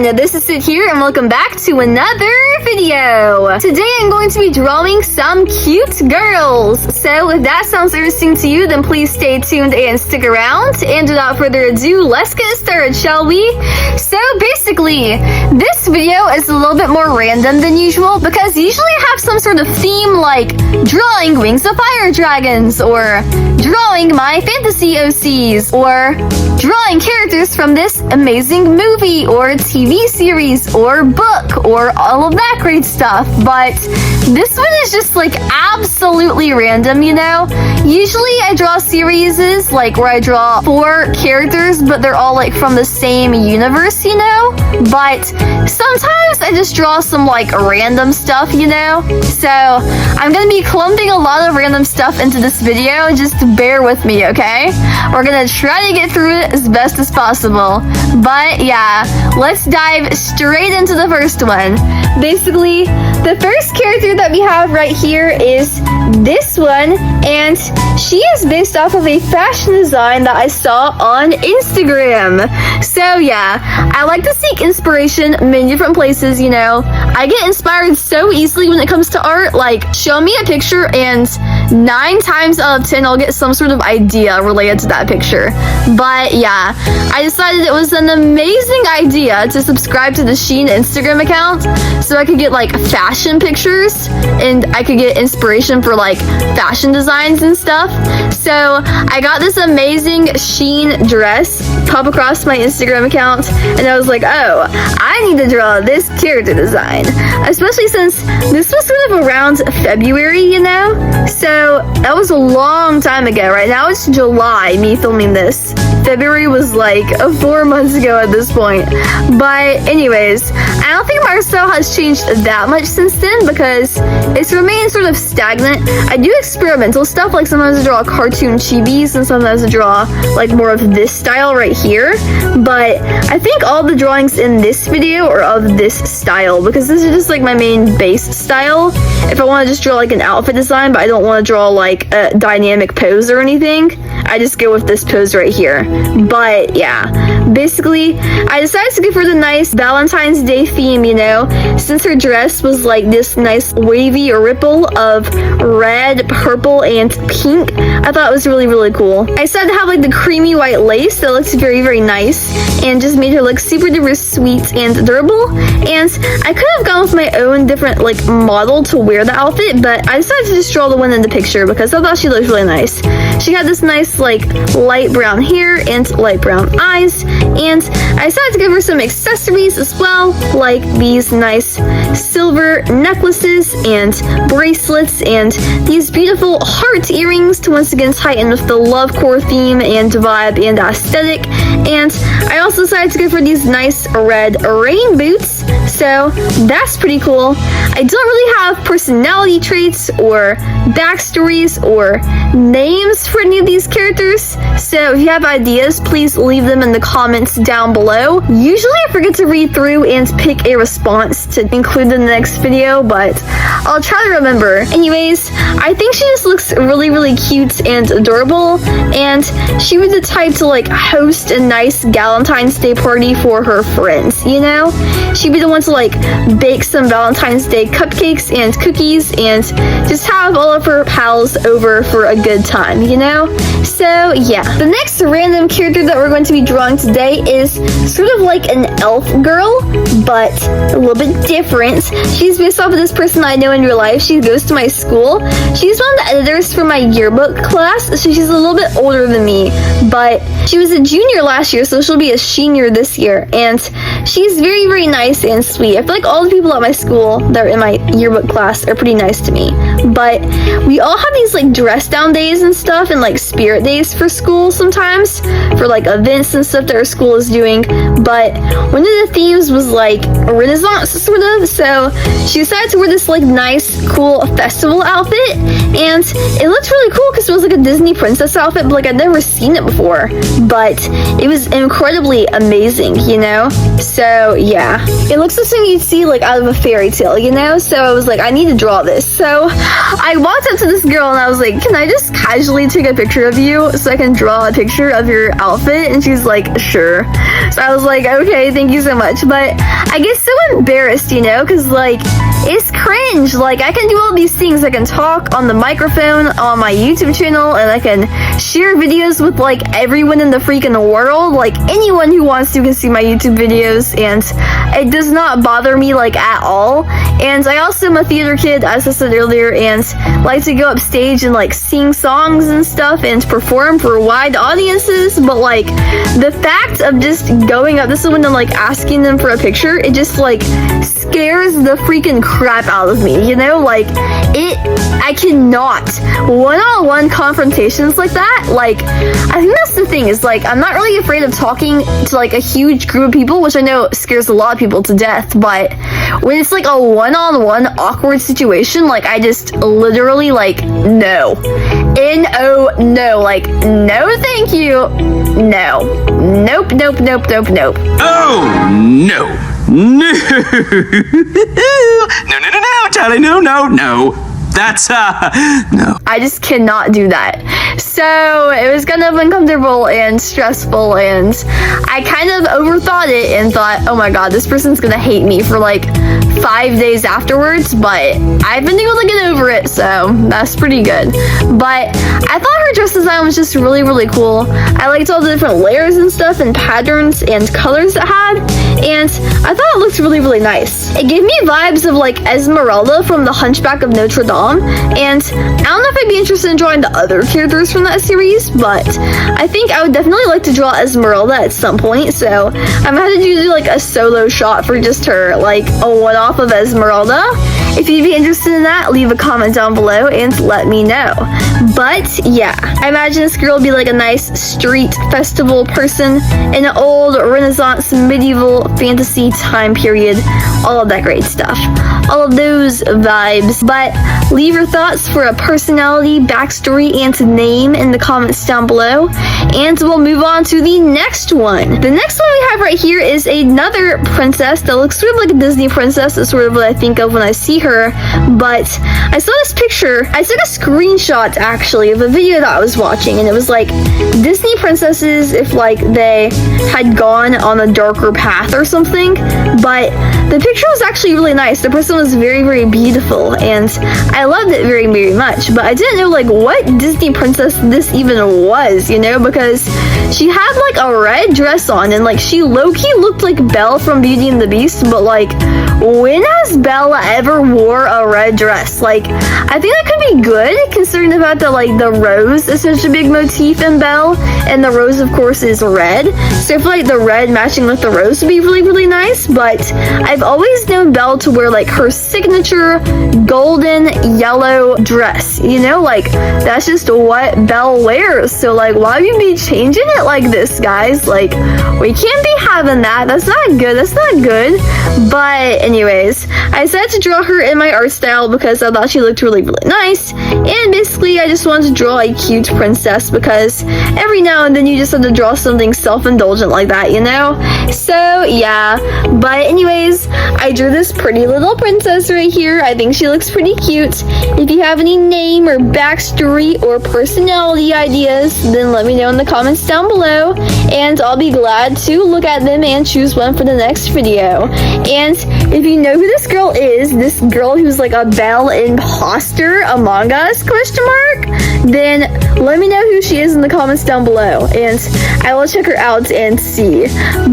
everyone, this is Sid here and welcome back to another video. Today I'm going to be drawing some cute girls. So if that sounds interesting to you, then please stay tuned and stick around. And without further ado, let's get started, shall we? So basically, this video is a little bit more random than usual because usually I have some sort of theme like drawing Wings of Fire Dragons, or drawing my fantasy OCs, or drawing characters from this amazing movie or TV series or book or all of that great stuff. But this one is just like absolutely random, you know? Usually I draw series like where I draw 4 characters, but they're all like from the same universe, you know? But sometimes I just draw some like random stuff, you know? So I'm gonna be clumping a lot of random stuff into this video. Just bear with me, okay? We're gonna try to get through it as best as possible. But yeah, let's dive straight into the first one. Basically, the first character that we have right here is this one, and she is based off of a fashion design that I saw on Instagram. So yeah, I like to seek inspiration in many different places, you know. I get inspired so easily when it comes to art. Like, show me a picture and 9 times out of 10 I'll get some sort of idea related to that picture. But yeah, I decided it was an amazing idea to subscribe to the Shein Instagram account so I could get like fashion pictures and I could get inspiration for like fashion designs and stuff. So I got this amazing Shein dress pop across my Instagram account and I was like, oh, I need to draw this character design, especially since this was sort of around February, you know? So that was a long time ago. Right now it's July, me filming this. February was like 4 months ago at this point. But anyways, I don't think my art style has changed that much since then because it's remained sort of stagnant. I do experimental stuff, like sometimes I draw cartoon chibis and sometimes I draw like more of this style right here. But I think all the drawings in this video are of this style because this is just like my main base style. If I want to just draw like an outfit design but I don't want to draw like a dynamic pose or anything, I just go with this pose right here. But yeah, basically I decided to go for the nice Valentine's Day theme, you know, since her dress was like this nice wavy ripple of red, purple, and pink. I thought it was really cool. I decided to have like the creamy white lace that looks very nice and just made her look super duper sweet and adorable. And I could have gone with my own different like model to wear the outfit, but I decided to just draw the one in the picture because I thought she looked really nice. She had this nice like light brown hair and light brown eyes, and I decided to give her some accessories as well, like these nice silver necklaces and bracelets and these beautiful heart earrings to once again tighten with the Lovecore theme and vibe and aesthetic. And I also decided to go for these nice red rain boots, so that's pretty cool. I don't really have personality traits or backstories or names for any of these characters, so if you have ideas, please leave them in the comments down below. Usually I forget to read through and pick a response to include in the next video, but I'll try to remember. Anyways, I think she just looks really cute and adorable, and she was the type to like host a nice Valentine's Day party for her friends, you know? She'd be the one to like bake some Valentine's Day cupcakes and cookies and just have all of her pals over for a good time, you know? So yeah, the next random character that we're going to be drawing today is sort of like an elf girl, but a little bit different. She's based off of this person I know in real life. She goes to my school. She's one of the editors for my yearbook class, so she's a little bit older than me, but she was a junior last year, so she'll be a senior this year, and she's very nice and sweet. I feel like all the people at my school that are in my yearbook class are pretty nice to me, but we all have these like dress down days and stuff and like spirit days for school sometimes for like events and stuff that our school is doing. But one of the themes was like Renaissance sort of, so she decided to wear this like nice cool festival outfit, and it looked really cool because it was like a Disney princess outfit, but like I'd never seen it before, but it was incredibly amazing, you know? So yeah, it looks like something you'd see like out of a fairy tale, you know? So I was like, I need to draw this. So I walked up to this girl and I was like, can I just casually take a picture of you so I can draw a picture of your outfit? And she's like, sure. So I was like, okay, thank you so much. But I get so embarrassed, you know, because like, it's cringe. Like, I can do all these things. I can talk on the microphone on my YouTube channel, and I can share videos with like everyone in the freaking world. Like, anyone who wants to can see my YouTube videos, and it does not bother me like at all. And I also am a theater kid, as I said earlier, and like to go up stage and like sing songs and stuff and perform for wide audiences. But like, the fact of just going up to someone and like asking them for a picture, it just like scares the freaking crap out of me, you know? Like, I cannot one-on-one confrontations like that. Like, I think that's the thing, is like, I'm not really afraid of talking to like a huge group of people, which I know scares a lot of people to death, but when it's like a one-on-one awkward situation, like, I just literally like, no, N-O, no, like, no thank you, no, nope. Oh, no. No, Charlie, no. That's, no. I just cannot do that. So it was kind of uncomfortable and stressful, and I kind of overthought it and thought, oh my god, this person's gonna hate me for like 5 days afterwards, but I've been able to get over it, so that's pretty good. But I thought her dress design was just really, really cool. I liked all the different layers and stuff and patterns and colors it had, and I thought it looked really, really nice. It gave me vibes of like Esmeralda from The Hunchback of Notre Dame, and I don't know if I'd be interested in drawing the other characters from that series, but I think I would definitely like to draw Esmeralda at some point, so I'm gonna have to do like a solo shot for just her, like a one-off of Esmeralda. If you'd be interested in that, leave a comment down below and let me know. But yeah, I imagine this girl would be like a nice street festival person in an old Renaissance medieval fantasy time period, all of that great stuff, all of those vibes. But leave your thoughts for a personality, backstory, and name in the comments down below, and we'll move on to the next one. The next one we have right here is another princess that looks sort of like a Disney princess. That's sort of what I think of when I see her, but I saw this picture. I took a screenshot actually of a video that I was watching, and it was like Disney princesses if like they had gone on a darker path or something, but the picture was actually really nice. The person was very, very beautiful, and I loved it very, very much, but I didn't know like what Disney princess this even was, you know, because she had like a red dress on, and like she low-key looked like Belle from Beauty and the Beast, but like, when has Belle ever wore a red dress? Like, I think that could be good, considering the fact that like the rose is such a big motif in Belle, and the rose of course is red, so I feel like the red matching with the rose would be really, really nice. But I've always known Belle to wear like her signature golden yellow dress, you know, like that's just what Belle wears. So like, why would you be changing it like this, guys? Like, we can't be having that. That's not good. But anyways, I decided to draw her in my art style because I thought she looked really, really nice, and basically I just wanted to draw a cute princess because every now and then you just have to draw something self-indulgent like that, you know? So yeah, but anyways, I drew this pretty little princess right here. I think she looks pretty cute. If you have any name or backstory or personality ideas, then let me know in the comments down below, and I'll be glad to look at them and choose one for the next video. And if you know who this girl is, this girl who's like a Belle imposter Among Us question mark, then let me know who she is in the comments down below, and I will check her out and see.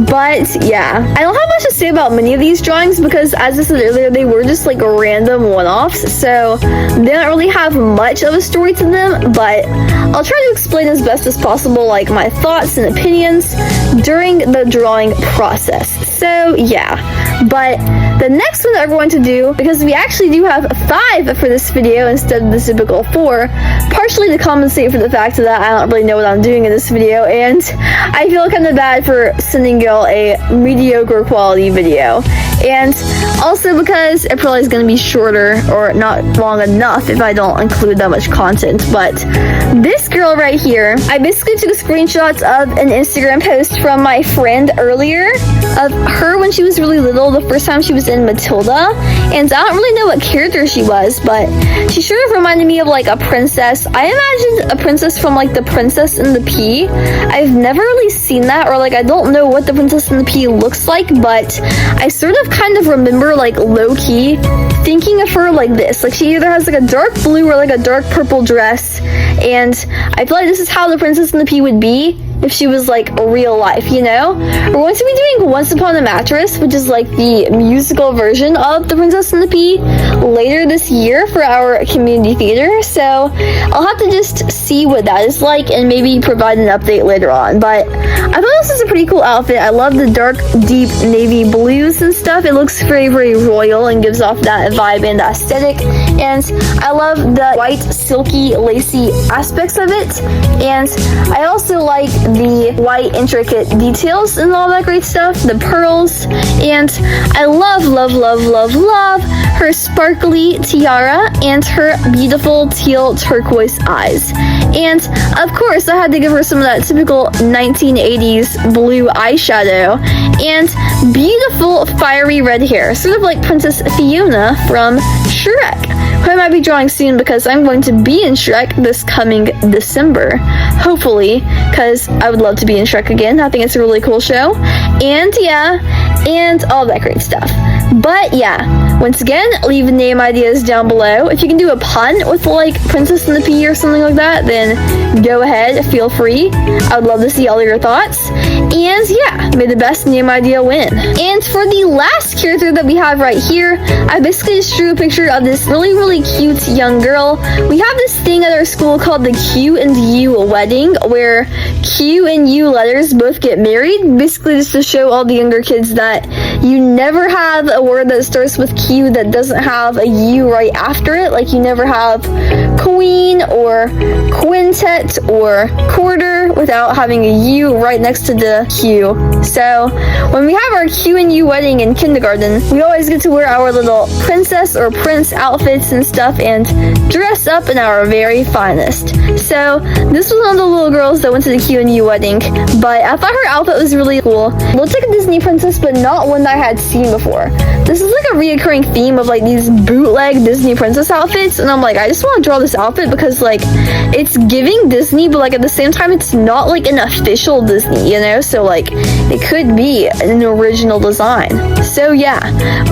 But yeah, I don't have much to say about many of these drawings because, as I said earlier, they were just like random one-offs, so they don't really have much of a story to them, but I'll try to explain as best as possible like my thoughts and opinions during the drawing process. So yeah, but the next one that we're going to do, because we actually do have 5 for this video instead of the typical 4, partially to compensate for the fact that I don't really know what I'm doing in this video, and I feel kind of bad for sending y'all a mediocre quality video, and also because it probably is going to be shorter or not long enough if I don't include that much content. But this girl right here, I basically took a screenshot of an Instagram post from my friend earlier, of her when she was really little, the first time she was in Matilda. And I don't really know what character she was, but she sort of reminded me of like a princess. I imagined a princess from like The Princess and the Pea. I've never really seen that, or like I don't know what The Princess and the Pea looks like, but I sort of kind of remember like low-key thinking of her like this. Like she either has like a dark blue or like a dark purple dress, and I feel like this is how The Princess and the Pea would be if she was like real life, you know? We're going to be doing Once Upon a Mattress, which is like the musical version of The Princess and the Pea, later this year for our community theater, so I'll have to just see what that is like and maybe provide an update later on. But I thought this was a pretty cool outfit. I love the dark, deep navy blues and stuff. It looks very, very royal and gives off that vibe and aesthetic, and I love the white, silky, lacy aspects of it, and I also like the white intricate details and all that great stuff, the pearls, and I love her sparkly tiara and her beautiful teal turquoise eyes. And of course I had to give her some of that typical 1980s blue eyeshadow and beautiful fiery red hair, sort of like Princess Fiona from Shrek, who I might be drawing soon because I'm going to be in Shrek this coming December, hopefully, because I would love to be in Shrek again. I think it's a really cool show, and yeah, and all that great stuff. But yeah, once again, leave name ideas down below. If you can do a pun with like Princess and the Pea or something like that, then go ahead, feel free. I would love to see all of your thoughts. And yeah, may the best name idea win. And for the last character that we have right here, I basically just drew a picture of this really, really cute young girl. We have this thing at our school called the Q and U wedding, where Q and U letters both get married, basically just to show all the younger kids that you never have a word that starts with Q that doesn't have a U right after it. Like you never have queen or quintet or quarter without having a U right next to the Q. So when we have our Q and U wedding in kindergarten, we always get to wear our little princess or prince outfits and stuff and dress up in our very finest. So this was one of the little girls that went to the Q and U wedding, but I thought her outfit was really cool. It looked like a Disney princess, but not one that I had seen before. This is like a reoccurring theme of like these bootleg Disney princess outfits, and I'm like, I just want to draw this outfit because like it's giving Disney, but like at the same time it's not like an official Disney, you know, so like it could be an original design. So yeah,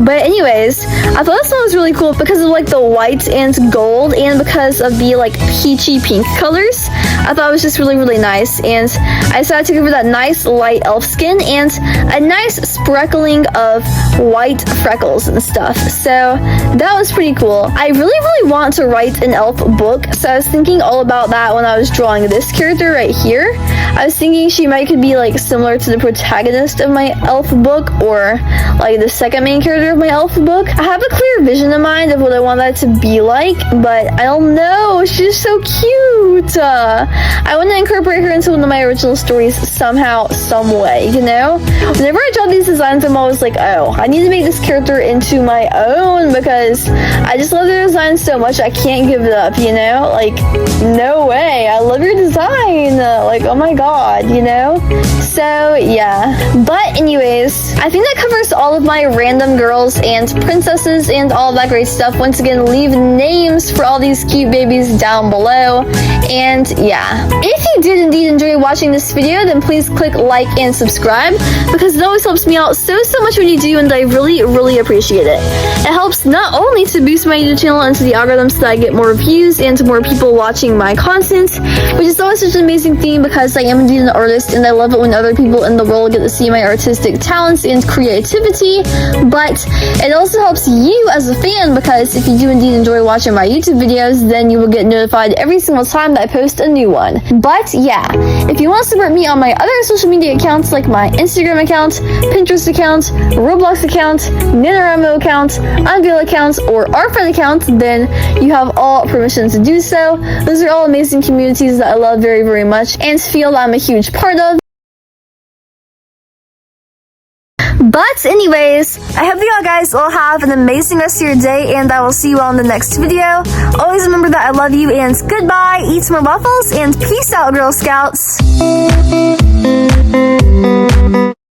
but anyways, I thought this one was really cool because of like the white and gold, and because of the like peachy pink colors. I thought it was just really, really nice, and I decided to give her that nice light elf skin and a nice sprinkling of white freckles and stuff. So that was pretty cool. I really want to write an elf book, so I was thinking all about that when I was drawing this character right here. I was thinking she might could be like similar to the protagonist of my elf book, or like the second main character of my elf book. I have a clear vision in mind of what I want that to be like, but I don't know, she's so cute. I want to incorporate her into one of my original stories somehow, some way, you know? Whenever I draw these designs, I'm always like, oh, I need to make this character into my own because I just love their design so much I can't give it up, you know? Like, no way, I love your design. Like, oh my god, you know? So, yeah. But anyways, I think that covers all of my random girls and princesses and all that great stuff. Once again, leave names for all these cute babies down below. And yeah, if you did indeed enjoy watching this video, then please click like and subscribe because it always helps me out so much when you do, and I really appreciate it. It helps not only to boost my YouTube channel into the algorithm so that I get more views and more people watching my content, which is always such an amazing thing because I am indeed an artist and I love it when other people in the world get to see my artistic talents and creativity, but it also helps you as a fan because if you do indeed enjoy watching my YouTube videos, then you will get notified every single time that I post a new one. But yeah, if you want to support me on my other social media accounts like my Instagram account, Pinterest account, Roblox account, NaNoWriMo account, Unreal account, or our friend account, then you have all permission to do so. Those are all amazing communities that I love very much and feel I'm a huge part of. But anyways, I hope you all guys all have an amazing rest of your day, and I will see you all in the next video. Always remember that I love you, and goodbye, eat some more waffles, and peace out, Girl Scouts.